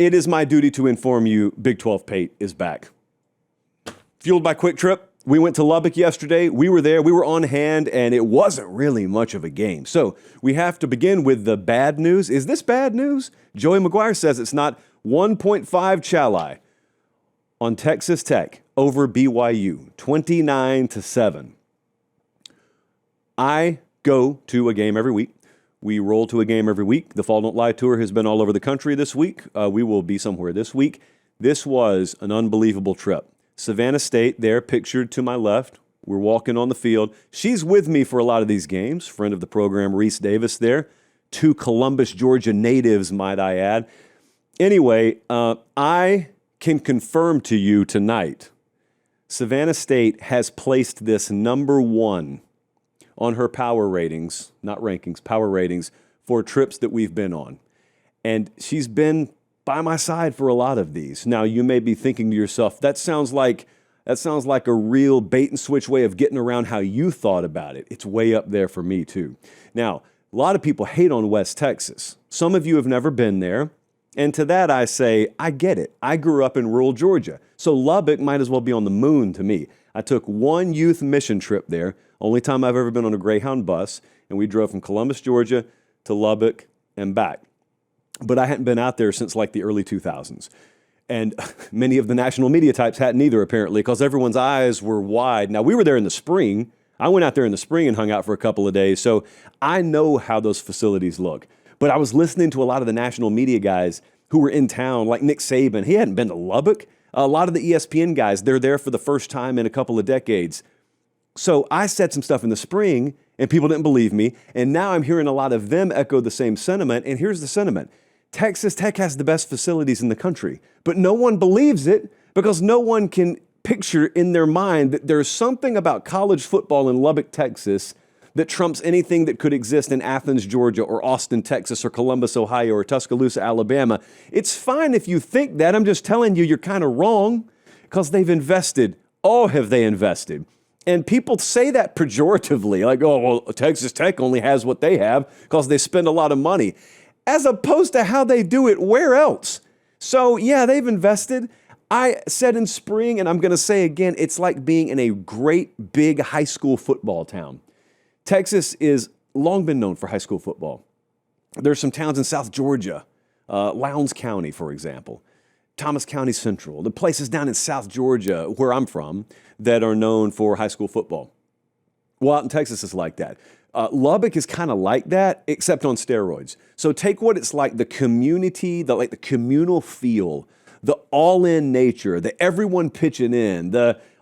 It is my duty to inform you Big 12 Pate is back. Fueled by Quick Trip, we went to Lubbock yesterday. We were there. We were on hand, and it wasn't really much of a game. So we have to begin with the bad news. Is this bad news? Joey McGuire says it's not. 1.5 Chali on Texas Tech over BYU, 29-7. I go to a game every week. We roll to a game every week. The Fall Don't Lie tour has been all over the country this week. We will be somewhere this week. This was an unbelievable trip. Savannah State there, pictured to my left. We're walking on the field. She's with me for a lot of these games. Friend of the program, Reese Davis there. 2 Columbus, Georgia natives, might I add. Anyway, I can confirm to you tonight, Savannah State has placed this number 1 on her power ratings, not rankings, power ratings, for trips that we've been on. And she's been by my side for a lot of these. Now, you may be thinking to yourself, that sounds like a real bait and switch way of getting around how you thought about it. It's way up there for me, too. Now, a lot of people hate on West Texas. Some of you have never been there. And to that, I say, I get it. I grew up in rural Georgia. So Lubbock might as well be on the moon to me. I took 1 youth mission trip there, only time I've ever been on a Greyhound bus, and we drove from Columbus, Georgia to Lubbock and back. But I hadn't been out there since like the early 2000s. And many of the national media types hadn't either, apparently, because everyone's eyes were wide. Now, we were there in the spring. I went out there in the spring and hung out for a couple of days, so I know how those facilities look. But I was listening to a lot of the national media guys who were in town, like Nick Saban. He hadn't been to Lubbock. A lot of the ESPN guys, they're there for the first time in a couple of decades. So I said some stuff in the spring, and people didn't believe me. And now I'm hearing a lot of them echo the same sentiment. And here's the sentiment. Texas Tech has the best facilities in the country. But no one believes it because no one can picture in their mind that there's something about college football in Lubbock, Texas, that trumps anything that could exist in Athens, Georgia, or Austin, Texas, or Columbus, Ohio, or Tuscaloosa, Alabama. It's fine if you think that. I'm just telling you, you're kind of wrong because they've invested. Oh, have they invested? And people say that pejoratively, like, oh, well, Texas Tech only has what they have because they spend a lot of money, as opposed to how they do it where else. So, yeah, they've invested. I said in spring, and I'm going to say again, it's like being in a great big high school football town. Texas is long been known for high school football. There's some towns in South Georgia, Lowndes County, for example, Thomas County Central, the places down in South Georgia, where I'm from, that are known for high school football. Well, out in Texas, it's like that. Lubbock is kind of like that, except on steroids. So take what it's like, the community, the communal feel, the all-in nature, the everyone pitching in,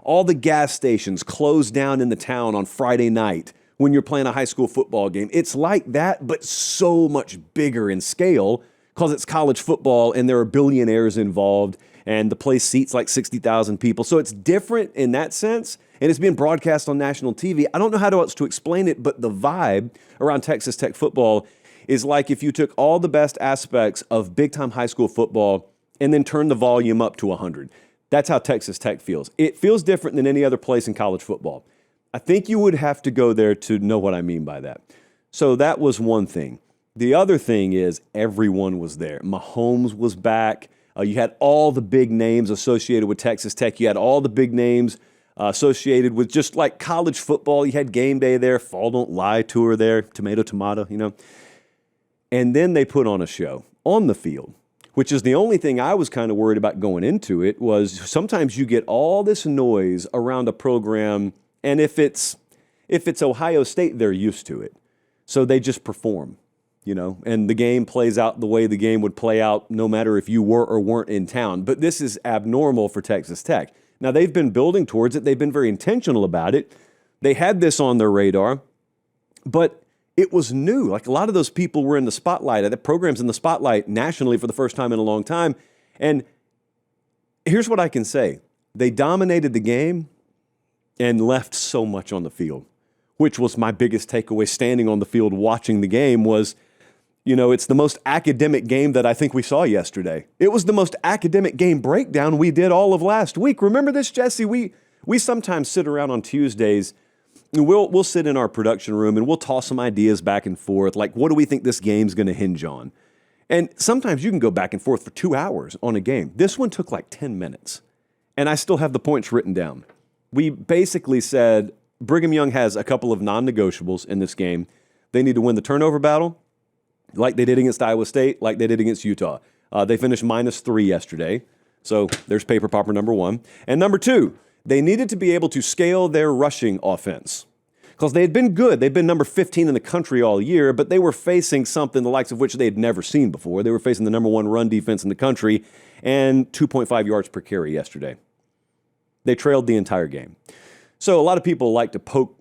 all the gas stations closed down in the town on Friday night when you're playing a high school football game. It's like that, but so much bigger in scale because it's college football and there are billionaires involved and the place seats like 60,000 people. So it's different in that sense, and it's being broadcast on national TV. I don't know how else to explain it, but the vibe around Texas Tech football is like if you took all the best aspects of big-time high school football and then turned the volume up to 100. That's how Texas Tech feels. It feels different than any other place in college football. I think you would have to go there to know what I mean by that. So that was one thing. The other thing is everyone was there. Mahomes was back. You had all the big names associated with Texas Tech. You had all the big names associated with just like college football. You had game day there, Fall Don't Lie tour there, tomato, you know. And then they put on a show on the field, which is the only thing I was kind of worried about going into it, was sometimes you get all this noise around a program. And if it's Ohio State, they're used to it. So they just perform, you know, and the game plays out the way the game would play out no matter if you were or weren't in town. But this is abnormal for Texas Tech. Now, they've been building towards it. They've been very intentional about it. They had this on their radar, but it was new. Like a lot of those people were in the spotlight. The program's in the spotlight nationally for the first time in a long time. And here's what I can say. They dominated the game and left so much on the field, which was my biggest takeaway standing on the field watching the game was, you know, it's the most academic game that I think we saw yesterday. It was the most academic game breakdown we did all of last week. Remember this, Jesse? We sometimes sit around on Tuesdays and we'll sit in our production room and we'll toss some ideas back and forth. Like, what do we think this game's going to hinge on? And sometimes you can go back and forth for 2 hours on a game. This one took like 10 minutes, and I still have the points written down. We basically said Brigham Young has a couple of non-negotiables in this game. They need to win the turnover battle, like they did against Iowa State, like they did against Utah. They finished -3 yesterday, so there's paper popper number one. And number two, they needed to be able to scale their rushing offense, because they had been good. They'd been number 15 in the country all year, but they were facing something the likes of which they had never seen before. They were facing the number one run defense in the country and 2.5 yards per carry yesterday. They trailed the entire game. So a lot of people like to poke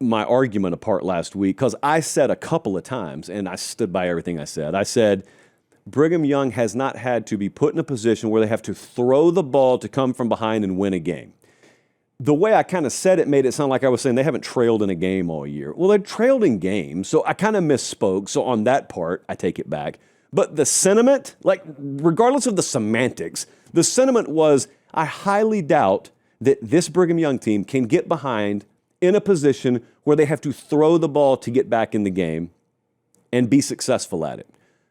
my argument apart last week, because I said a couple of times, and I stood by everything I said. I said Brigham Young has not had to be put in a position where they have to throw the ball to come from behind and win a game. The way I kind of said it made it sound like I was saying they haven't trailed in a game all year. Well, they trailed in games, so I kind of misspoke. So on that part, I take it back. But the sentiment, like regardless of the semantics, the sentiment was I highly doubt that this Brigham Young team can get behind in a position where they have to throw the ball to get back in the game and be successful at it.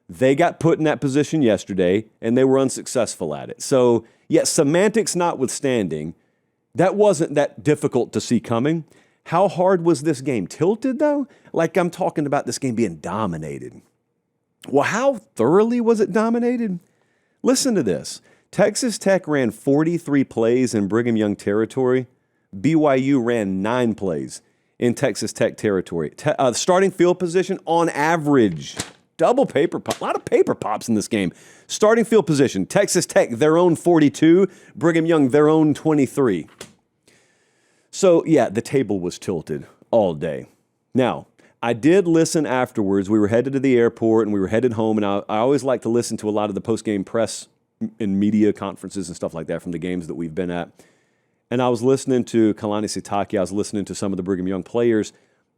They got put in that position yesterday, and they were unsuccessful at it. So, yeah, semantics notwithstanding, that wasn't that difficult to see coming. How hard was this game tilted, though? Like I'm talking about this game being dominated. Well, how thoroughly was it dominated? Listen to this. Texas Tech ran 43 plays in Brigham Young territory. BYU ran 9 plays in Texas Tech territory. Starting field position on average, double paper pop, a lot of paper pops in this game. Starting field position, Texas Tech, their own 42, Brigham Young, their own 23. So, yeah, the table was tilted all day. Now, I did listen afterwards. We were headed to the airport and we were headed home, and I always like to listen to a lot of the post-game press and media conferences and stuff like that from the games that we've been at. And I was listening to Kalani Sitake. I was listening to some of the Brigham Young players.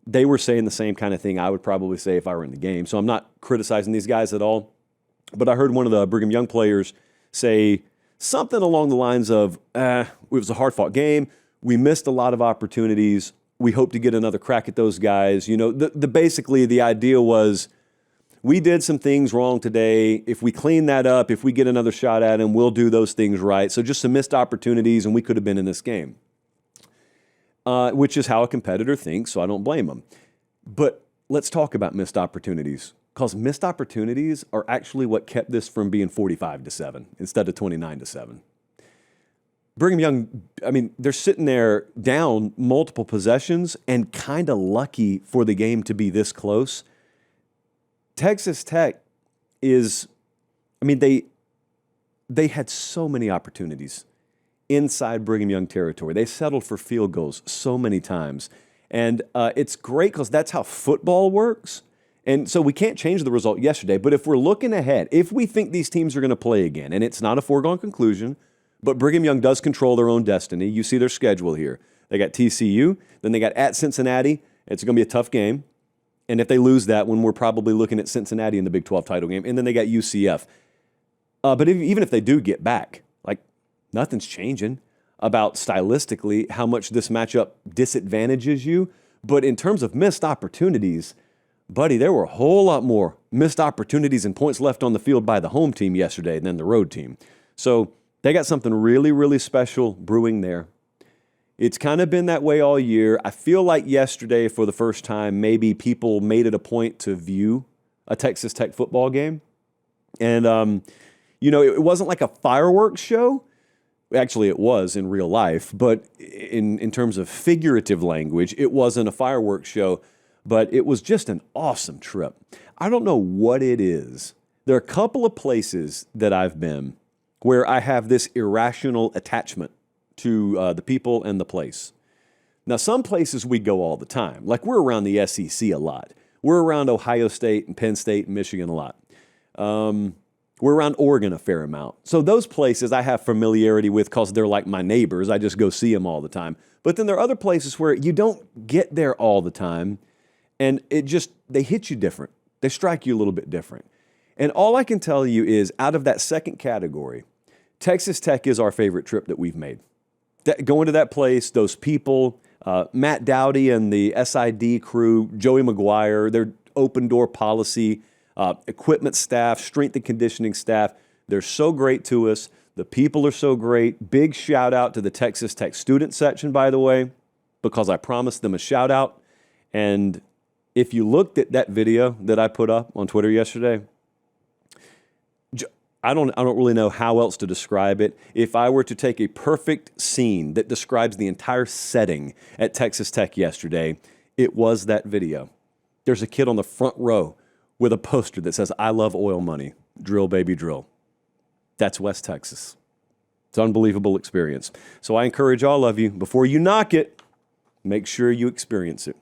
They were saying the same kind of thing I would probably say if I were in the game. So I'm not criticizing these guys at all. But I heard one of the Brigham Young players say something along the lines of, it was a hard-fought game. We missed a lot of opportunities. We hope to get another crack at those guys. You know, basically the idea was we did some things wrong today. If we clean that up, if we get another shot at them, we'll do those things right. So just some missed opportunities, and we could have been in this game, which is how a competitor thinks, so I don't blame them. But let's talk about missed opportunities, because missed opportunities are actually what kept this from being 45-7 instead of 29-7. Brigham Young, I mean, they're sitting there down multiple possessions and kind of lucky for the game to be this close. Texas Tech is, I mean, they had so many opportunities inside Brigham Young territory. They settled for field goals so many times. And it's great because that's how football works. And so we can't change the result yesterday. But if we're looking ahead, if we think these teams are going to play again, and it's not a foregone conclusion, but Brigham Young does control their own destiny. You see their schedule here. They got TCU, then they got at Cincinnati. It's going to be a tough game. And if they lose that one, we're probably looking at Cincinnati in the Big 12 title game. And then they got UCF. But even if they do get back, like nothing's changing about stylistically how much this matchup disadvantages you. But in terms of missed opportunities, buddy, there were a whole lot more missed opportunities and points left on the field by the home team yesterday than the road team. So they got something really, really special brewing there. It's kind of been that way all year. I feel like yesterday, for the first time, maybe people made it a point to view a Texas Tech football game. And, you know, it wasn't like a fireworks show. Actually, it was in real life. But in terms of figurative language, it wasn't a fireworks show. But it was just an awesome trip. I don't know what it is. There are a couple of places that I've been where I have this irrational attachment to the people and the place. Now, some places we go all the time. Like we're around the SEC a lot. We're around Ohio State and Penn State and Michigan a lot. We're around Oregon a fair amount. So those places I have familiarity with because they're like my neighbors. I just go see them all the time. But then there are other places where you don't get there all the time, and they hit you different. They strike you a little bit different. And all I can tell you is out of that second category, Texas Tech is our favorite trip that we've made. Going to that place, those people, Matt Dowdy and the SID crew, Joey McGuire, their open door policy, equipment staff, strength and conditioning staff. They're so great to us. The people are so great. Big shout out to the Texas Tech student section, by the way, because I promised them a shout out. And if you looked at that video that I put up on Twitter yesterday, I don't really know how else to describe it. If I were to take a perfect scene that describes the entire setting at Texas Tech yesterday, it was that video. There's a kid on the front row with a poster that says, "I love oil money, drill baby drill." That's West Texas. It's an unbelievable experience. So I encourage all of you, before you knock it, make sure you experience it.